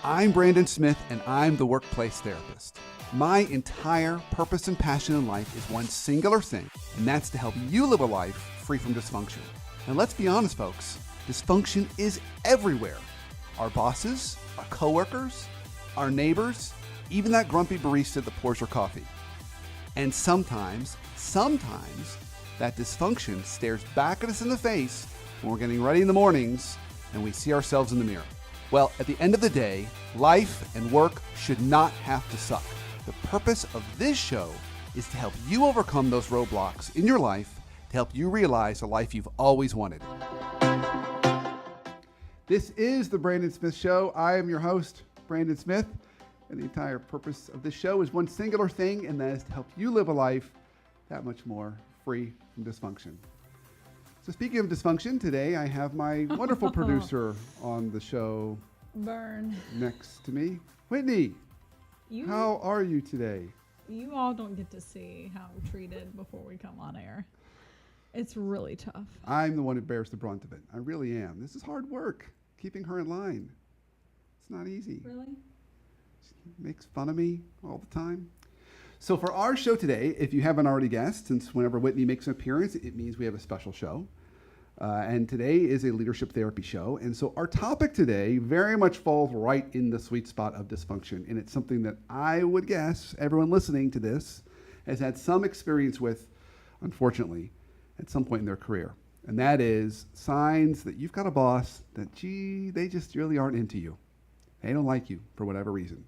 I'm Brandon Smith, and I'm the workplace therapist. My entire purpose and passion in life is one singular thing, and that's to help you live a life free from dysfunction. And let's be honest, folks, dysfunction is everywhere. Our bosses, our coworkers, our neighbors, even that grumpy barista that pours your coffee. And sometimes, that dysfunction stares back at us in the face when we're getting ready in the mornings and we see ourselves in the mirror. Well, at the end of the day, life and work should not have to suck. The purpose of this show is to help you overcome those roadblocks in your life to help you realize the life you've always wanted. This is the Brandon Smith Show. I am your host, Brandon Smith, and the entire purpose of this show is one singular thing, and that is to help you live a life that much more free from dysfunction. So speaking of dysfunction, today I have my wonderful producer on the show next to me. Whitney, how are you today? You all don't get to see how I'm treated before we come on air. It's really tough. I'm the one who bears the brunt of it. I really am. This is hard work, keeping her in line. It's not easy. Really? She makes fun of me all the time. So for our show today, if you haven't already guessed, since whenever Whitney makes an appearance, it means we have a special show. And today is a leadership therapy show. And so our topic today very much falls right in the sweet spot of dysfunction. And it's something that I would guess everyone listening to this has had some experience with, unfortunately, at some point in their career. And that is signs that you've got a boss that, they just really aren't into you. They don't like you for whatever reason.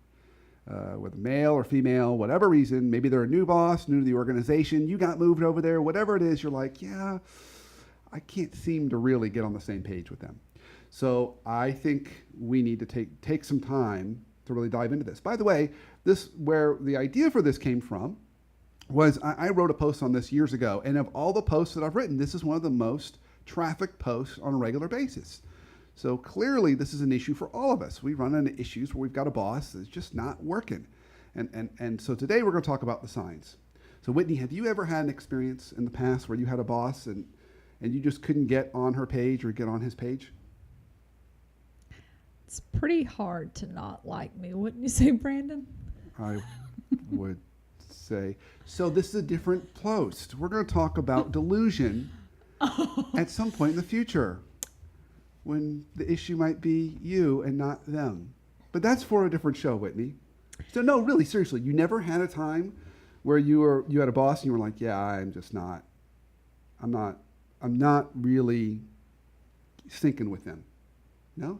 Whether male or female, whatever reason, maybe they're a new boss, new to the organization, you got moved over there, whatever it is, you're like, yeah, I can't seem to really get on the same page with them. So I think we need to take some time to really dive into this. By the way, where the idea for this came from was I wrote a post on this years ago, and of all the posts that I've written, this is one of the most trafficked posts on a regular basis. So clearly this is an issue for all of us. We run into issues where we've got a boss that's just not working. And so today we're going to talk about the signs. So Whitney, have you ever had an experience in the past where you had a boss and you just couldn't get on her page or get on his page? It's pretty hard to not like me, wouldn't you say, Brandon? I would say. So this is a different post. We're going to talk about delusion at some point in the future, when the issue might be you and not them. But that's for a different show, Whitney. So no, really, seriously, you never had a time where you had a boss and you were like, yeah, I'm not really syncing with them. No?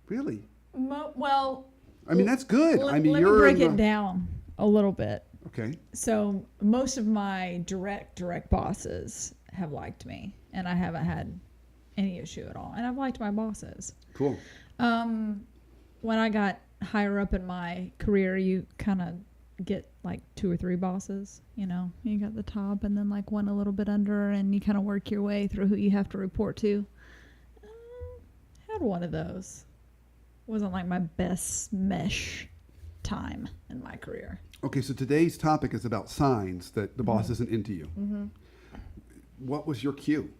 Really? Well, I mean, that's good. Let me break it down a little bit. Okay. So most of my direct bosses have liked me, and I haven't had any issue at all. And I've liked my bosses. Cool. When I got higher up in my career, you kind of get like 2 or 3 bosses, you know. You got the top and then like one a little bit under, and you kind of work your way through who you have to report to. Had one of those. Wasn't like my best mesh time in my career. Okay, so today's topic is about signs that the boss isn't into you. Mm-hmm. What was your cue?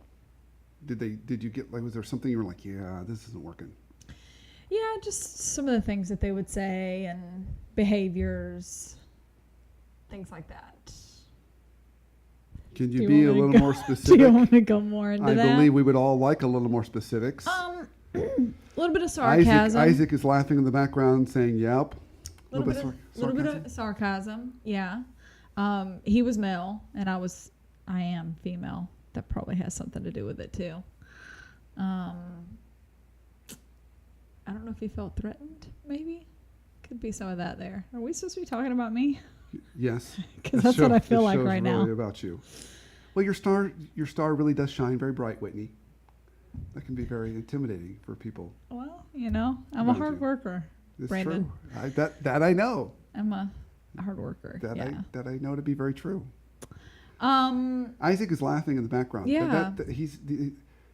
Did you get, like, was there something you were like, yeah, this isn't working? Yeah, just some of the things that they would say and behaviors, things like that. Can you be a little more specific? Do you want to go more into that? I believe we would all like a little more specifics. A little bit of sarcasm. Isaac is laughing in the background saying, yep. A little bit of sarcasm, yeah. He was male, and I am female. That probably has something to do with it, too. I don't know if he felt threatened, maybe. Could be some of that there. Are we supposed to be talking about me? Yes. Because that's what I feel like right now. Really about you. Well, your star really does shine very bright, Whitney. That can be very intimidating for people. Well, you know, I'm a hard worker, It's Brandon. True. That I know. I'm a hard worker. That I know to be very true. Isaac is laughing in the background. Yeah.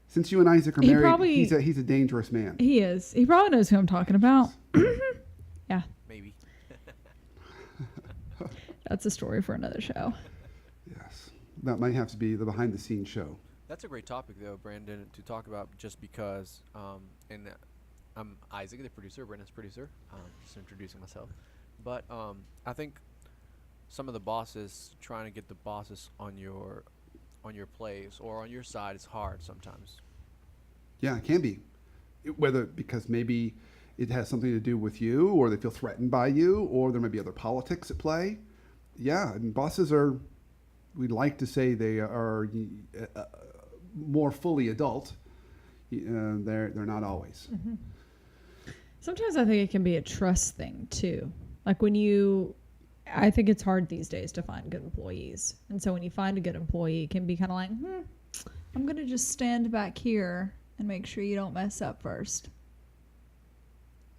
Since you and Isaac are married, he's a dangerous man. He is. He probably knows who I'm talking about. Yeah. Maybe. That's a story for another show. Yes. That might have to be the behind-the-scenes show. That's a great topic, though, Brandon, to talk about, just because, and I'm Isaac, the producer, Brennan's producer. Just introducing myself. But I think some of the bosses trying to get the bosses on your plays or on your side is hard sometimes. Yeah, it can be. Whether because maybe it has something to do with you, or they feel threatened by you, or there may be other politics at play. Yeah, and bosses are, we'd like to say they are more fully adult. They're not always. Mm-hmm. Sometimes I think it can be a trust thing too. Like I think it's hard these days to find good employees. And so when you find a good employee, it can be kind of like, I'm going to just stand back here and make sure you don't mess up first.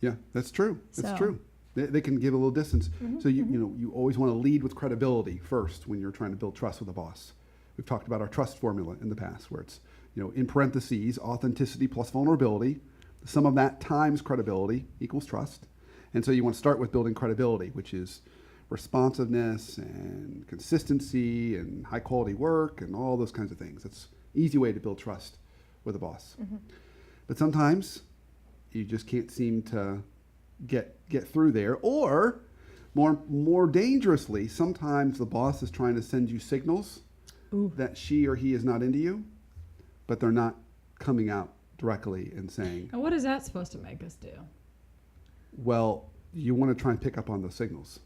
Yeah, that's true. That's So- true. They can give a little distance. Mhm, So you always want to lead with credibility first when you're trying to build trust with a boss. We've talked about our trust formula in the past, where it's in parentheses, authenticity plus vulnerability. The sum of that times credibility equals trust. And so you want to start with building credibility, which is responsiveness and consistency and high quality work and all those kinds of things. That's an easy way to build trust with a boss. Mm-hmm. But sometimes you just can't seem to get through there, or more dangerously, sometimes the boss is trying to send you signals Ooh. that she or he is not into you, but they're not coming out directly and saying, And what is that supposed to make us do? well, you want to try and pick up on those signals.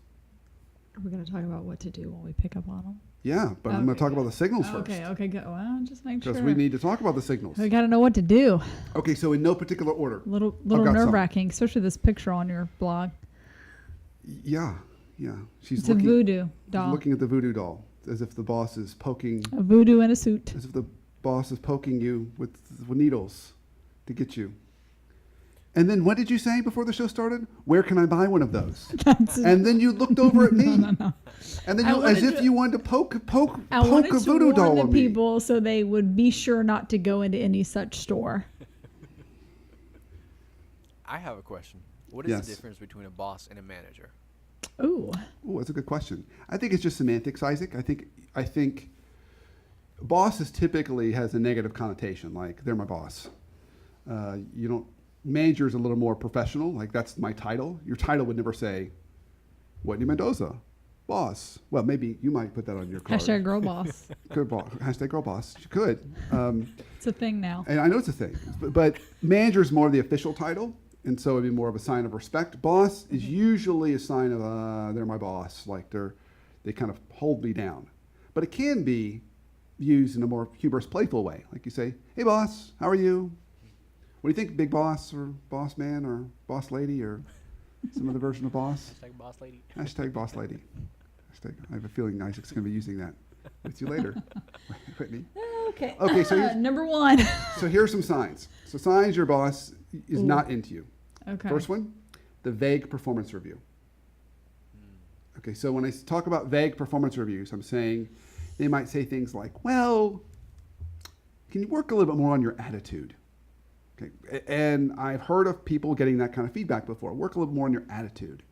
Are we going to talk about what to do when we pick up on them? Yeah, but I'm going Okay, to talk good. about the signals Okay, first, okay, good. Well, just make sure. because we need to talk about the signals. We got to know what to do. Okay, so in no particular order. Little got some. nerve-wracking, especially this picture on your blog. Yeah. She's It's a voodoo doll. looking at the voodoo doll, as if the boss is poking, A voodoo in a suit. as if the boss is poking you with needles to get you. And then what did you say before the show started? Where can I buy one of those? And then you looked over at me. No. And then I you, as wanted if to- you wanted to poke I wanted a to voodoo warn doll the on me. people so they would be sure not to go into any such store. I have a question. What is Yes. the difference between a boss and a manager? Ooh. Oh, that's a good question. I think it's just semantics, Isaac. I think bosses typically has a negative connotation, like they're my boss. You don't. Manager is a little more professional, like that's my title. Your title would never say, Whitney Mendoza, boss. Well, maybe you might put that on your card. Hashtag girl boss. Good hashtag girl boss. You could. It's a thing now. And I know it's a thing, but manager is more the official title, and so it'd be more of a sign of respect. Boss is usually a sign of they're my boss, like they kind of hold me down. But it can be used in a more humorous, playful way, like you say, "Hey, boss, how are you? What do you think, big boss or boss man or boss lady or some other version of boss?" Hashtag boss lady. Hashtag boss lady. Hashtag, I have a feeling Isaac's going to be using that with you later, Whitney. Okay. Okay, so here's- number one. So here are some signs. So signs your boss is Ooh. not into you. Okay. First one, the vague performance review. Okay, so when I talk about vague performance reviews, I'm saying they might say things like, well, can you work a little bit more on your attitude? Okay, and I've heard of people getting that kind of feedback before. Work a little more on your attitude,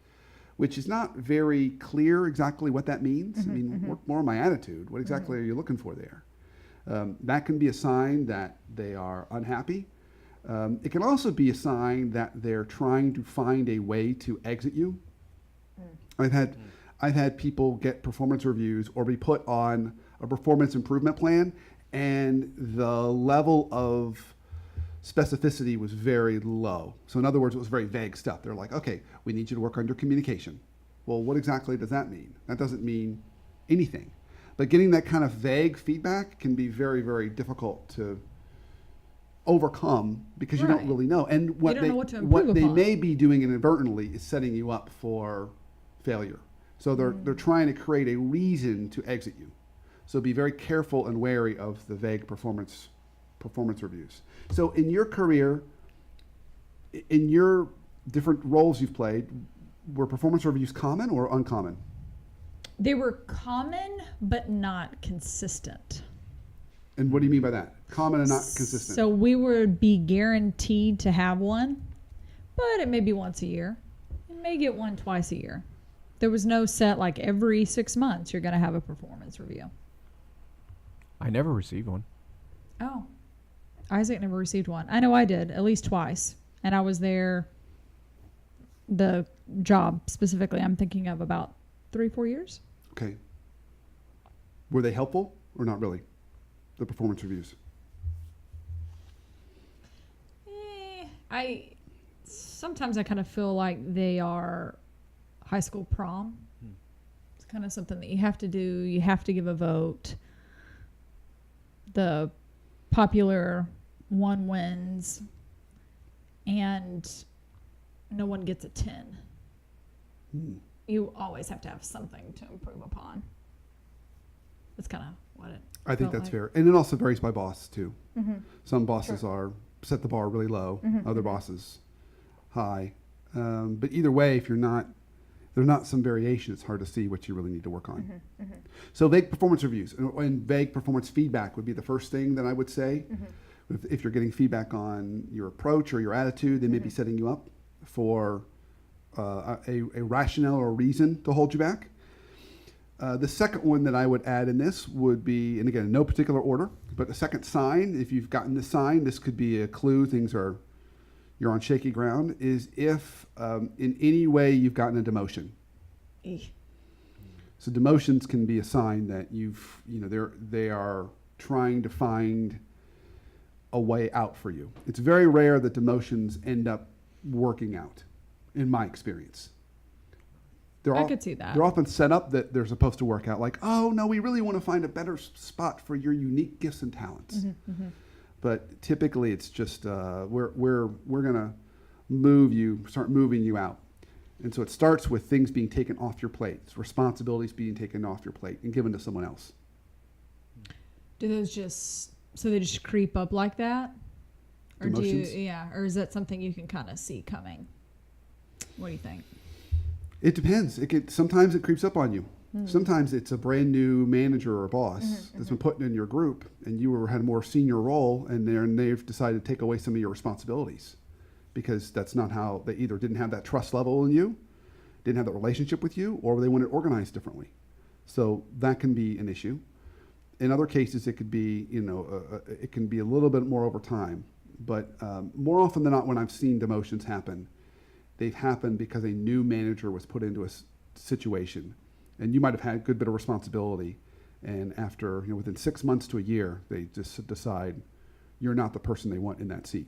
which is not very clear exactly what that means. I mean, work more on my attitude. What exactly are you looking for there? That can be a sign that they are unhappy. It can also be a sign that they're trying to find a way to exit you. I've had people get performance reviews or be put on a performance improvement plan, and the level of specificity was very low. So in other words, it was very vague stuff. They're like, okay, we need you to work on your communication. Well, what exactly does that mean? That doesn't mean anything. But getting that kind of vague feedback can be very, very difficult to overcome because you Right. don't really know. And what don't they know what to improve they upon. may be doing inadvertently is setting you up for failure. So they're trying to create a reason to exit you. So be very careful and wary of the vague performance reviews. So in your career, in your different roles you've played, were performance reviews common or uncommon? They were common, but not consistent. And what do you mean by that? Common and not consistent. So we would be guaranteed to have one, but it may be once a year. You may get one twice a year. There was no set like every 6 months you're going to have a performance review. I never received one. Oh. Isaac never received one. I know I did, at least twice. and I was there, the job specifically I'm thinking of, about 3-4 years. Okay. Were they helpful or not really? The performance reviews. I sometimes I kind of feel like they are high school prom. It's kind of something that you have to do. You have to give a vote. The popular one wins, and no one gets a 10. You always have to have something to improve upon. That's kind of what it. I think felt that's like. fair. And it also varies by boss, too. Mm-hmm. Some bosses are set the bar really low, other bosses high. But either way, if there's not some variation, it's hard to see what you really need to work on. So vague performance reviews and vague performance feedback would be the first thing that I would say. If you're getting feedback on your approach or your attitude, they may be setting you up for a rationale or reason to hold you back. The second one that I would add in this would be, and again, in no particular order, but a second sign, if you've gotten this sign, this could be a clue you're on shaky ground, is if in any way you've gotten a demotion. So demotions can be a sign that they are trying to find a way out for you. It's very rare that demotions end up working out, in my experience. I could see that. They're often set up that they're supposed to work out, like, oh, no, we really want to find a better spot for your unique gifts and talents. But typically it's just, we're going to start moving you out. And so it starts with things being taken off your plate, responsibilities being taken off your plate and given to someone else. Do those so they just creep up like that? Or Demotions? Or is that something you can kind of see coming? What do you think? It depends. Sometimes it creeps up on you. Sometimes it's a brand new manager or boss that's been put in your group, and you had a more senior role, and they've decided to take away some of your responsibilities because that's not how they either didn't have that trust level in you, didn't have that relationship with you, or they want it organized differently. So that can be an issue. In other cases, it could be, it can be a little bit more over time. But more often than not, when I've seen demotions happen, they've happened because a new manager was put into a situation, and you might have had a good bit of responsibility, and after, within 6 months to a year, they just decide you're not the person they want in that seat.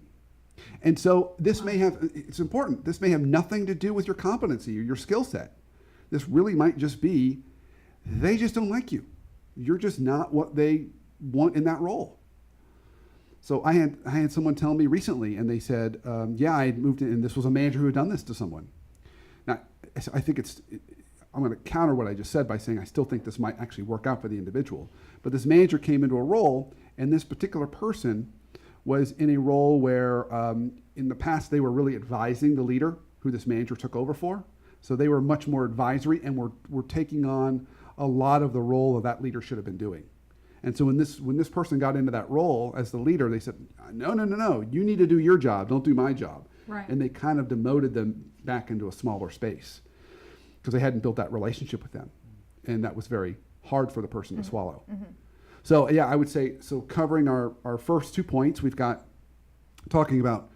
And so it's important, this may have nothing to do with your competency or your skill set. This really might just be, they just don't like you. You're just not what they want in that role. So I had someone tell me recently, and they said, I had moved in, and this was a manager who had done this to someone. Now, I think I'm going to counter what I just said by saying I still think this might actually work out for the individual. But this manager came into a role, and this particular person was in a role where in the past they were really advising the leader who this manager took over for. So they were much more advisory and were taking on a lot of the role that that leader should have been doing. And so when this person got into that role as the leader, they said, no, you need to do your job, don't do my job. Right. And they kind of demoted them back into a smaller space because they hadn't built that relationship with them. And that was very hard for the person to swallow. So I would say, covering our first 2 points, we've got talking about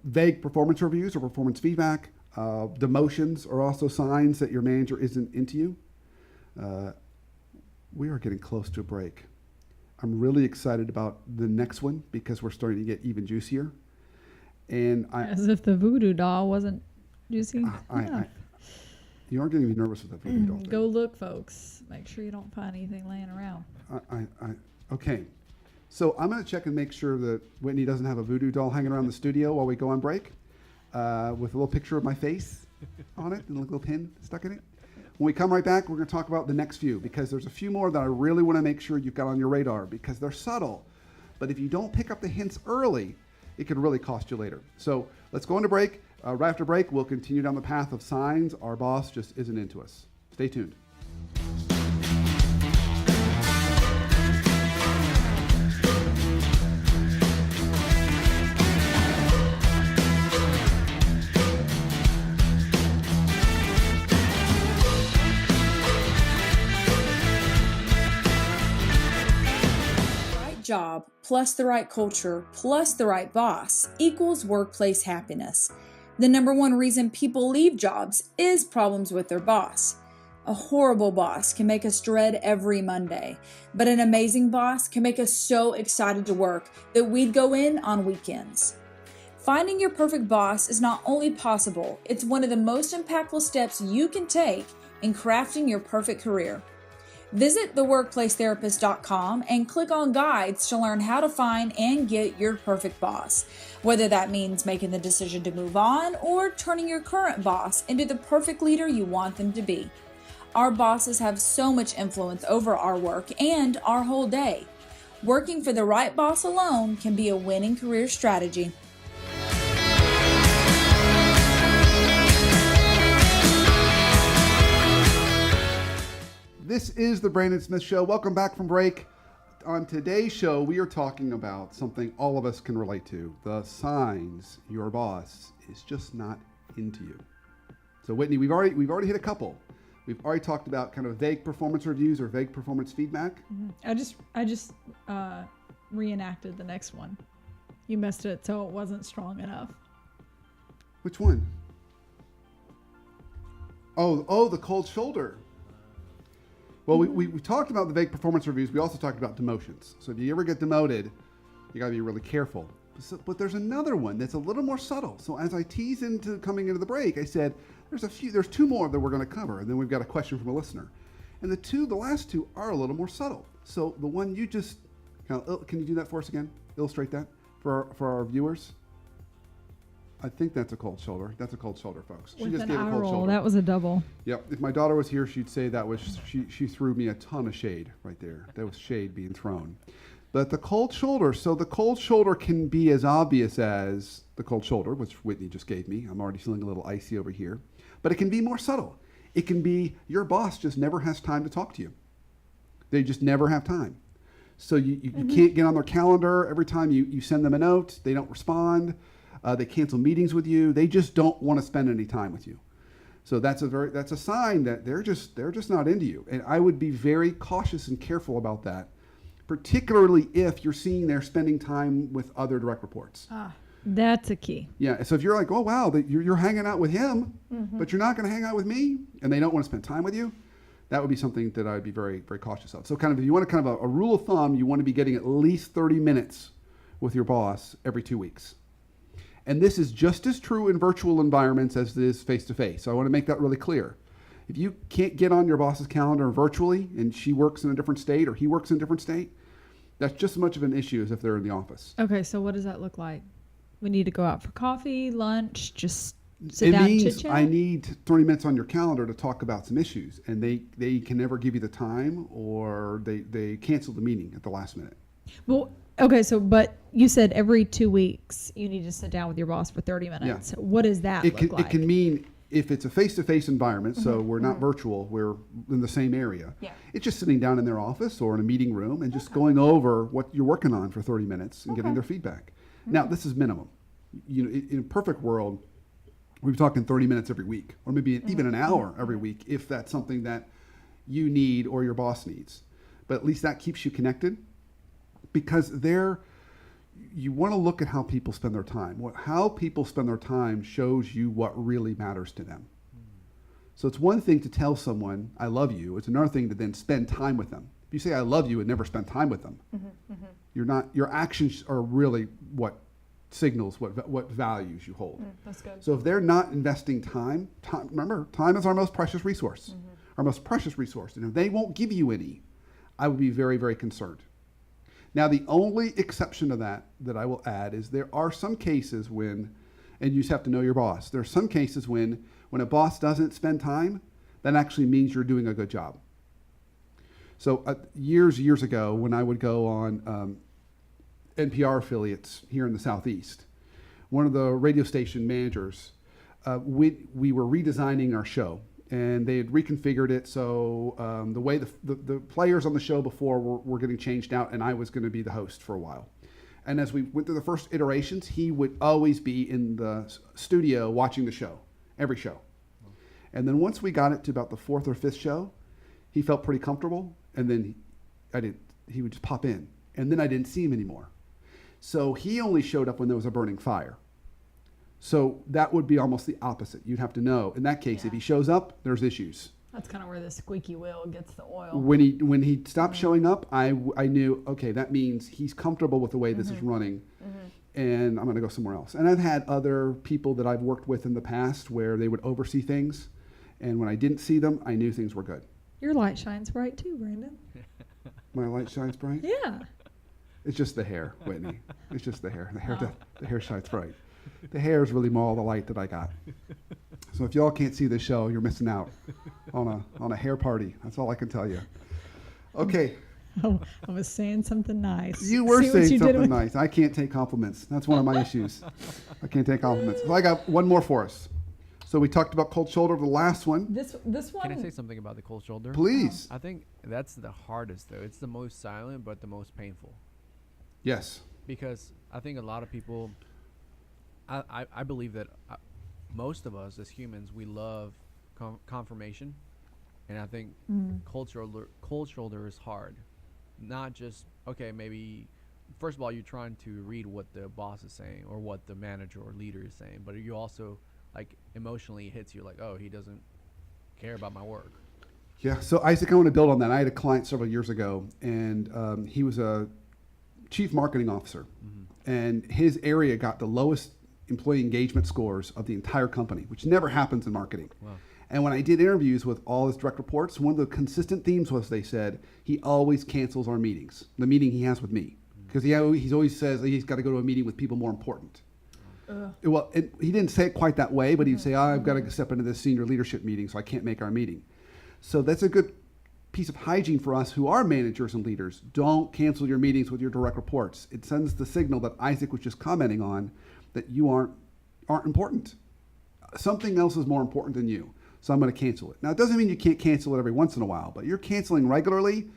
vague performance reviews or performance feedback. Demotions are also signs that your manager isn't into you. We are getting close to a break. I'm really excited about the next one because we're starting to get even juicier. And As if the voodoo doll wasn't juicy enough. You are getting me nervous with that voodoo doll thing. Go look, folks. Make sure you don't find anything laying around. Okay. So I'm going to check and make sure that Whitney doesn't have a voodoo doll hanging around the studio while we go on break with a little picture of my face on it and a little pin stuck in it. When we come right back, we're going to talk about the next few because there's a few more that I really want to make sure you've got on your radar because they're subtle. But if you don't pick up the hints early, it could really cost you later. So let's go into break. Right after break, we'll continue down the path of signs our boss just isn't into us. Stay tuned. job plus the right culture plus the right boss equals workplace happiness. The number one reason people leave jobs is problems with their boss. A horrible boss can make us dread every Monday, but an amazing boss can make us so excited to work that we'd go in on weekends. Finding your perfect boss is not only possible, it's one of the most impactful steps you can take in crafting your perfect career. Visit theworkplacetherapist.com and click on guides to learn how to find and get your perfect boss, whether that means making the decision to move on or turning your current boss into the perfect leader you want them to be. Our bosses have so much influence over our work and our whole day. Working for the right boss alone can be a winning career strategy. This is the Brandon Smith Show. Welcome back from break. On today's show, we are talking about something all of us can relate to, the signs your boss is just not into you. So Whitney, we've already hit a couple. We've already talked about kind of vague performance reviews or vague performance feedback. Mm-hmm. I just reenacted the next one. You missed it, so it wasn't strong enough. Which one? Oh, the cold shoulder. Well, we talked about the vague performance reviews. We also talked about demotions. So if you ever get demoted, you got to be really careful. But there's another one that's a little more subtle. So as I tease into coming into the break, I said there's two more that we're going to cover, and then we've got a question from a listener. And the last two are a little more subtle. So the one you just can you do that for us again? Illustrate that for our viewers. I think that's a cold shoulder. That's a cold shoulder, folks. She With just an gave a eye cold roll, shoulder. that was a double. Yep. If my daughter was here, she'd say that was she threw me a ton of shade right there. That was shade being thrown. But the cold shoulder, so the cold shoulder can be as obvious as the cold shoulder, which Whitney just gave me. I'm already feeling a little icy over here. But it can be more subtle. It can be your boss just never has time to talk to you. They just never have time. So you can't get on their calendar. Every time you send them a note, they don't respond. They cancel meetings with you. They just don't want to spend any time with you. So that's a sign that they're just not into you. And I would be very cautious and careful about that, particularly if you're seeing they're spending time with other direct reports. That's a key. Yeah. So if you're like, oh wow, you're hanging out with him, but you're not going to hang out with me, and they don't want to spend time with you, that would be something that I would be very, very cautious of. So kind of if you want a rule of thumb, you want to be getting at least 30 minutes with your boss every 2 weeks. And this is just as true in virtual environments as it is face-to-face. So I want to make that really clear. If you can't get on your boss's calendar virtually and she works in a different state or he works in a different state, that's just as much of an issue as if they're in the office. Okay, so what does that look like? We need to go out for coffee, lunch, just sit down and chit-chat? I need 30 minutes on your calendar to talk about some issues. And they can never give you the time, or they cancel the meeting at the last minute. Well, okay, but you said every 2 weeks you need to sit down with your boss for 30 minutes. Yeah. What does that look like? It can mean if it's a face-to-face environment, so we're not virtual, we're in the same area. Yeah. It's just sitting down in their office or in a meeting room and just going over what you're working on for 30 minutes and getting their feedback. Now, this is minimum. In a perfect world, we're talking 30 minutes every week, or maybe even an hour every week, if that's something that you need or your boss needs. But at least that keeps you connected, because you want to look at how people spend their time. How people spend their time shows you what really matters to them. So it's one thing to tell someone, I love you. It's another thing to then spend time with them. If you say, I love you, and never spend time with them, your actions are really what signals what values you hold. That's good. So if they're not investing time, remember, time is our most precious resource. Our most precious resource. And if they won't give you any, I would be very, very concerned. Now, the only exception to that I will add is there are some cases when, and you just have to know your boss, there are some cases when a boss doesn't spend time, that actually means you're doing a good job. So years ago, when I would go on NPR affiliates here in the Southeast, one of the radio station managers, we were redesigning our show. And they had reconfigured it so the way the players on the show before were getting changed out, and I was going to be the host for a while. And as we went through the first iterations, he would always be in the studio watching the show, every show. And then once we got it to about the fourth or fifth show, he felt pretty comfortable, and then he would just pop in And then I didn't see him anymore. So he only showed up when there was a burning fire. So that would be almost the opposite. You'd have to know, in that case, if he shows up, there's issues. That's kind of where the squeaky wheel gets the oil. When he stopped showing up, I knew, okay, that means he's comfortable with the way this is running, and I'm going to go somewhere else. And I've had other people that I've worked with in the past where they would oversee things, and when I didn't see them, I knew things were good. Your light shines bright too, Brandon. My light shines bright? Yeah. It's just the hair, Whitney. It's just the hair. The hair shines bright. The hair is really more all the light that I got. So if y'all can't see this show, you're missing out on a hair party. That's all I can tell you. Okay. Oh, I was saying something nice. You were See what saying you did something with- nice. I can't take compliments. That's one of my issues. I can't take compliments. So I got one more for us. So we talked about cold shoulder, the last one. This one. Can I say something about the cold shoulder? Please. I think that's the hardest though. It's the most silent, but the most painful. Yes. Because I think a lot of people, I believe that most of us as humans, we love confirmation. And I think cold shoulder is hard. Not just, okay, maybe, first of all, you're trying to read what the boss is saying or what the manager or leader is saying. But you also, like, emotionally hits you like, oh, he doesn't care about my work. Yeah. So Isaac, I want to build on that. I had a client several years ago, and he was a chief marketing officer. And his area got the lowest employee engagement scores of the entire company, which never happens in marketing. Wow. And when I did interviews with all his direct reports, one of the consistent themes was they said he always cancels our meetings, the meeting he has with me, because he always says he's got to go to a meeting with people more important. Well, he didn't say it quite that way, but he'd say, I've got to step into this senior leadership meeting, so I can't make our meeting. So that's a good piece of hygiene for us who are managers and leaders. Don't cancel your meetings with your direct reports. It sends the signal that Isaac was just commenting on, that you aren't important. Something else is more important than you. So I'm going to cancel it. Now, it doesn't mean you can't cancel it every once in a while, but you're canceling regularly,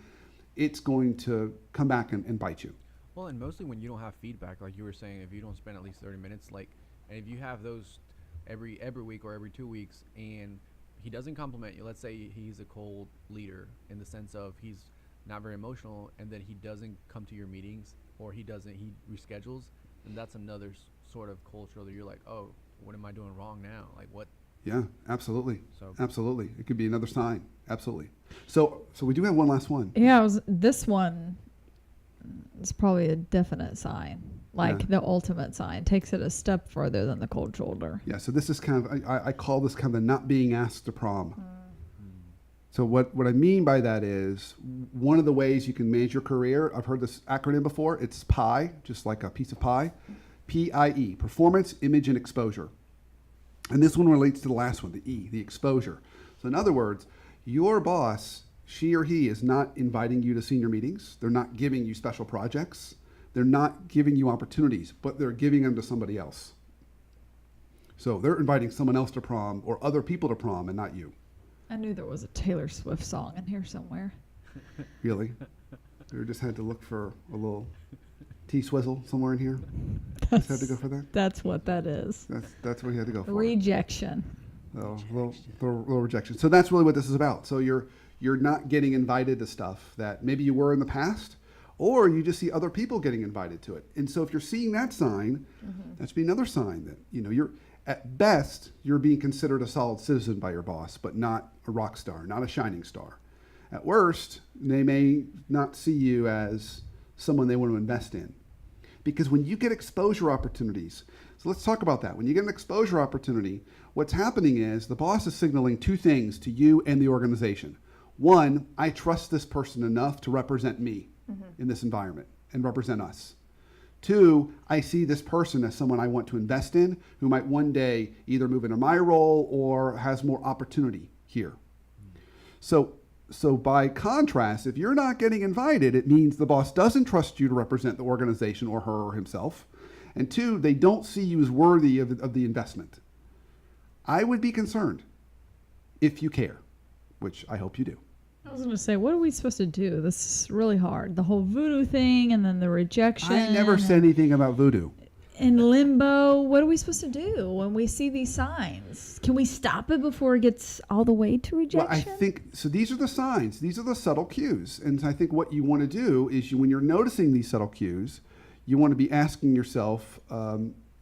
it's going to come back and bite you. Well, and mostly when you don't have feedback, like you were saying, if you don't spend at least 30 minutes, like, and if you have those every week or every 2 weeks, and he doesn't compliment you, let's say he's a cold leader in the sense of he's not very emotional, and then he doesn't come to your meetings, or he reschedules, and that's another sort of culture that you're like, oh, what am I doing wrong now? Like, what? Yeah, absolutely. So Absolutely. It could be another sign. Absolutely. So we do have one last one. Yeah, this one is probably a definite sign, like the ultimate sign. Takes it a step further than the cold shoulder. Yeah, so this is kind of, I call this kind of the not being asked to prom. So what I mean by that is one of the ways you can manage your career, I've heard this acronym before, it's PIE, just like a piece of pie, PIE, performance, image, and exposure. And this one relates to the last one, the E, the exposure. So in other words, your boss, she or he is not inviting you to senior meetings. They're not giving you special projects. They're not giving you opportunities, but they're giving them to somebody else. So they're inviting someone else to prom or other people to prom and not you. I knew there was a Taylor Swift song in here somewhere. Really? You just had to look for a little T-swizzle somewhere in here? Just had to go for that? That's what that is. That's what you had to go for. Rejection. Little rejection. So that's really what this is about. So you're not getting invited to stuff that maybe you were in the past, or you just see other people getting invited to it. And so if you're seeing that sign, that should be another sign that you're at best you're being considered a solid citizen by your boss, but not a rock star, not a shining star. At worst, they may not see you as someone they want to invest in. Because when you get exposure opportunities, so let's talk about that. When you get an exposure opportunity, what's happening is the boss is signaling two things to you and the organization. One, I trust this person enough to represent me in this environment and represent us. Two, I see this person as someone I want to invest in who might one day either move into my role or has more opportunity here. So by contrast, if you're not getting invited, it means the boss doesn't trust you to represent the organization or her or himself. And two, they don't see you as worthy of the investment. I would be concerned if you care, which I hope you do. I was going to say, what are we supposed to do? This is really hard. The whole voodoo thing and then the rejection. I never said anything about voodoo. in limbo. What are we supposed to do when we see these signs? Can we stop it before it gets all the way to rejection? Well, I think so. These are the signs. These are the subtle cues. And I think what you want to do is, when you're noticing these subtle cues, you want to be asking yourself,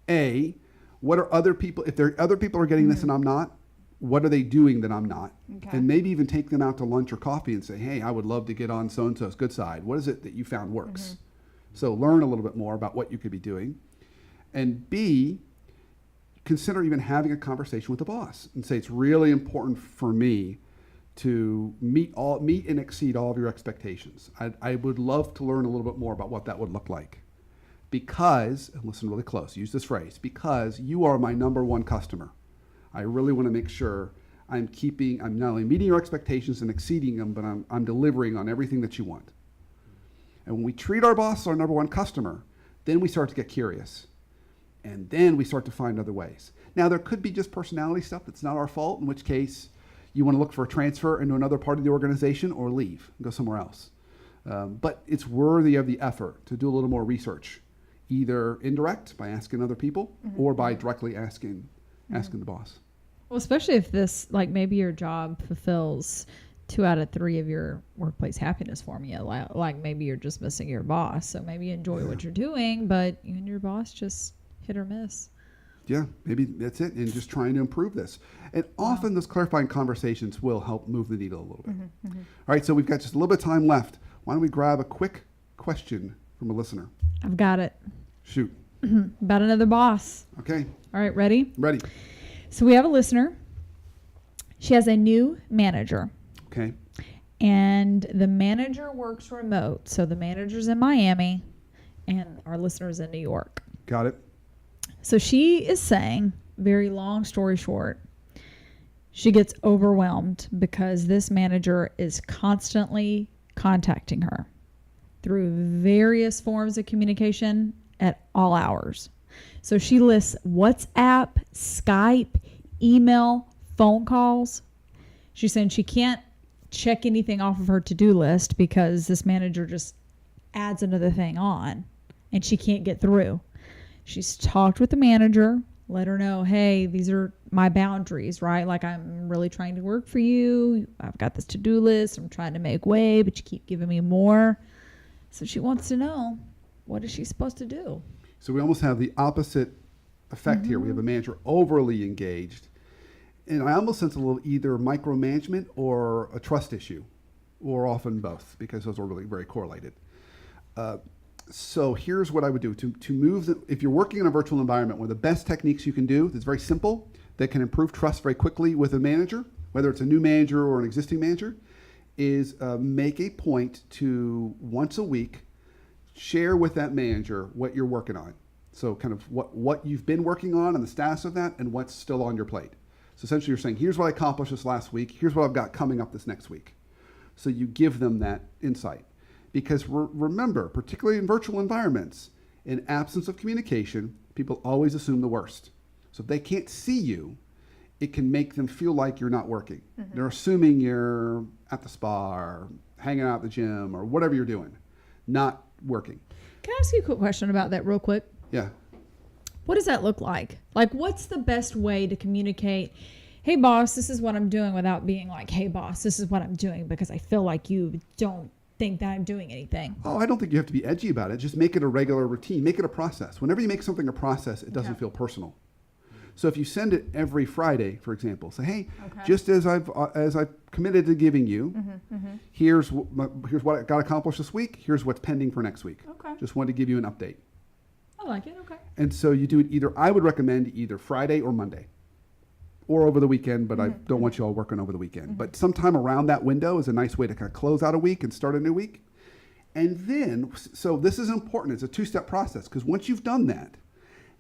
A, what are other people? If there are other people are getting this and I'm not, what are they doing that I'm not? Okay. And maybe even take them out to lunch or coffee and say, hey, I would love to get on so-and-so's good side. What is it that you found works? So learn a little bit more about what you could be doing. And B, consider even having a conversation with the boss and say, it's really important for me to meet and exceed all of your expectations. I would love to learn a little bit more about what that would look like. Because, and listen really close, use this phrase, because you are my number one customer. I really want to make sure I'm not only meeting your expectations and exceeding them, but I'm delivering on everything that you want. And when we treat our boss as our number one customer, then we start to get curious. And then we start to find other ways. Now, there could be just personality stuff that's not our fault, in which case you want to look for a transfer into another part of the organization or leave and go somewhere else. But it's worthy of the effort to do a little more research, either indirect by asking other people or by directly asking the boss. Well, especially if this, like maybe your job fulfills 2 out of 3 of your workplace happiness formula. Like maybe you're just missing your boss. So maybe you enjoy what you're doing, but you and your boss just hit or miss. Yeah, maybe that's it. And just trying to improve this. And often those clarifying conversations will help move the needle a little bit. All right, so we've got just a little bit of time left. Why don't we grab a quick question from a listener? I've got it. Shoot. About another boss. Okay. All right, ready? Ready. So we have a listener. She has a new manager. Okay. And the manager works remote. So the manager's in Miami and our listener's in New York. Got it. So she is saying, very long story short, she gets overwhelmed because this manager is constantly contacting her through various forms of communication at all hours. So she lists WhatsApp, Skype, email, phone calls. She's saying she can't check anything off of her to-do list because this manager just adds another thing on and she can't get through. She's talked with the manager, let her know, hey, these are my boundaries, right? Like, I'm really trying to work for you. I've got this to-do list. I'm trying to make way, but you keep giving me more. So she wants to know, what is she supposed to do? So we almost have the opposite effect here. We have a manager overly engaged. And I almost sense a little either micromanagement or a trust issue, or often both, because those are really very correlated. So here's what I would do to move. If you're working in a virtual environment, one of the best techniques you can do that's very simple, that can improve trust very quickly with a manager, whether it's a new manager or an existing manager, is make a point to once a week share with that manager what you're working on. So kind of what you've been working on and the status of that and what's still on your plate. So essentially you're saying, here's what I accomplished this last week. Here's what I've got coming up this next week. So you give them that insight. Because remember, particularly in virtual environments, in absence of communication, people always assume the worst. So if they can't see you, it can make them feel like you're not working. They're assuming you're at the spa or hanging out at the gym or whatever you're doing, not working. Can I ask you a quick question about that real quick? Yeah. What does that look like? Like, what's the best way to communicate, hey, boss, this is what I'm doing, without being like, hey, boss, this is what I'm doing because I feel like you don't think that I'm doing anything? Oh, I don't think you have to be edgy about it. Just make it a regular routine. Make it a process. Whenever you make something a process, it doesn't feel personal. So if you send it every Friday, for example, say, hey, just as I've committed to giving you, here's what I got accomplished this week. Here's what's pending for next week. Okay. Just wanted to give you an update. I like it. Okay. And so you do it either, I would recommend either Friday or Monday or over the weekend, but I don't want you all working over the weekend. But sometime around that window is a nice way to kind of close out a week and start a new week. And then, so this is important. It's a two-step process, because once you've done that,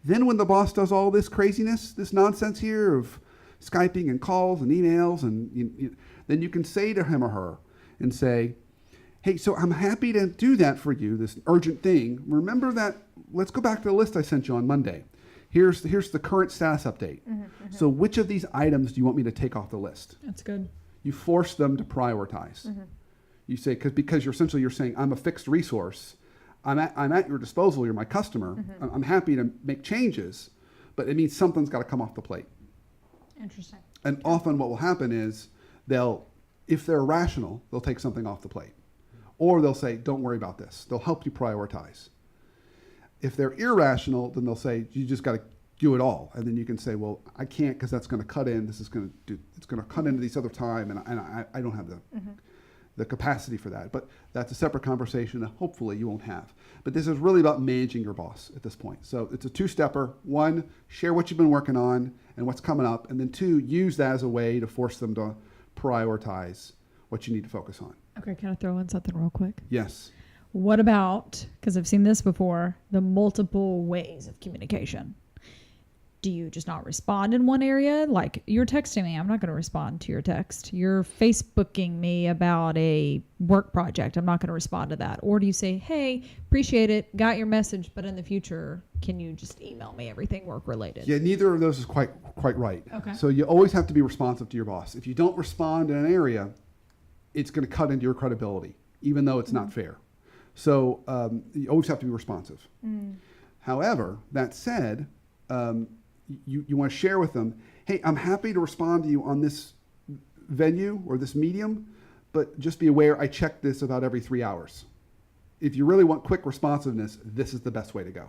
then when the boss does all this craziness, this nonsense here of Skyping and calls and emails, and then you can say to him or her and say, hey, so I'm happy to do that for you, this urgent thing. Remember that, let's go back to the list I sent you on Monday. Here's the current status update. So which of these items do you want me to take off the list? That's good. You force them to prioritize. You say, because you're saying, I'm a fixed resource. I'm at your disposal. You're my customer. I'm happy to make changes, but it means something's got to come off the plate. Interesting. And often what will happen is if they're rational, they'll take something off the plate. Or they'll say, don't worry about this. They'll help you prioritize. If they're irrational, then they'll say, you just got to do it all. And then you can say, well, I can't because that's going to cut in. It's going to cut into this other time, and I don't have the capacity for that. But that's a separate conversation that hopefully you won't have. But this is really about managing your boss at this point. So it's a two-stepper. One, share what you've been working on and what's coming up. And then two, use that as a way to force them to prioritize what you need to focus on. Okay, can I throw in something real quick? Yes. What about, because I've seen this before, the multiple ways of communication? Do you just not respond in one area? Like, you're texting me, I'm not going to respond to your text. You're Facebooking me about a work project, I'm not going to respond to that. Or do you say, hey, appreciate it, got your message, but in the future, can you just email me everything work related? Yeah, neither of those is quite right. Okay. So you always have to be responsive to your boss. If you don't respond in an area, it's going to cut into your credibility, even though it's not fair. So you always have to be responsive. However, that said, you want to share with them, hey, I'm happy to respond to you on this venue or this medium, but just be aware I check this about every 3 hours. If you really want quick responsiveness, this is the best way to go.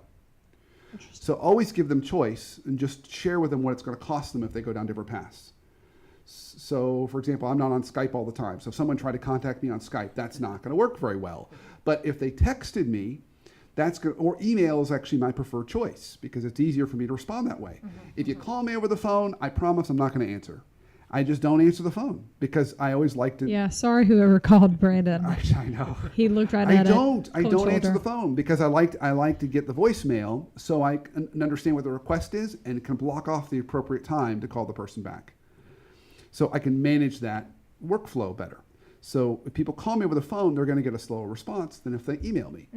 So always give them choice and just share with them what it's going to cost them if they go down different paths. So, for example, I'm not on Skype all the time. So if someone tried to contact me on Skype, that's not going to work very well. But if they texted me, that's good. Or email is actually my preferred choice because it's easier for me to respond that way. If you call me over the phone, I promise I'm not going to answer. I just don't answer the phone because I always like to. Yeah, sorry whoever called Brandon. I know. He looked right at it. I don't answer the phone because I like to get the voicemail so I can understand what the request is and can block off the appropriate time to call the person back. So I can manage that workflow better. So if people call me over the phone, they're going to get a slower response than if they email me.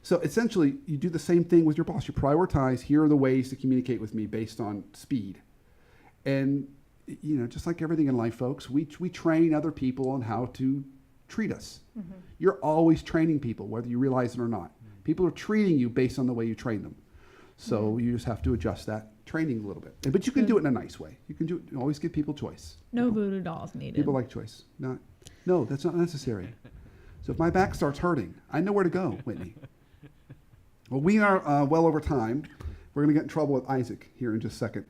So essentially, you do the same thing with your boss. You prioritize, here are the ways to communicate with me based on speed. And, just like everything in life, folks, we train other people on how to treat us. You're always training people, whether you realize it or not. People are treating you based on the way you train them. So you just have to adjust that training a little bit. But you can do it in a nice way. You can always give people choice. No voodoo dolls needed. People like choice. No, that's not necessary. So if my back starts hurting, I know where to go, Whitney. Well, we are well over time. We're going to get in trouble with Isaac here in just a second.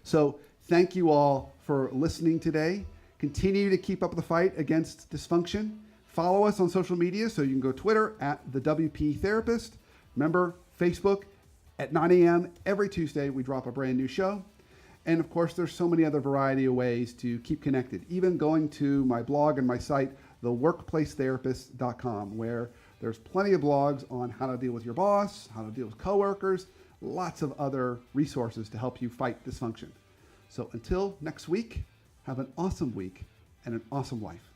So thank you all for listening today. Continue to keep up the fight against dysfunction. Follow us on social media. So you can go Twitter at the WP Therapist. Remember, Facebook at 9 a.m. every Tuesday, we drop a brand new show. And of course, there's so many other variety of ways to keep connected. Even going to my blog and my site, theworkplacetherapist.com, where there's plenty of blogs on how to deal with your boss, how to deal with coworkers, lots of other resources to help you fight dysfunction. So until next week, have an awesome week and an awesome life.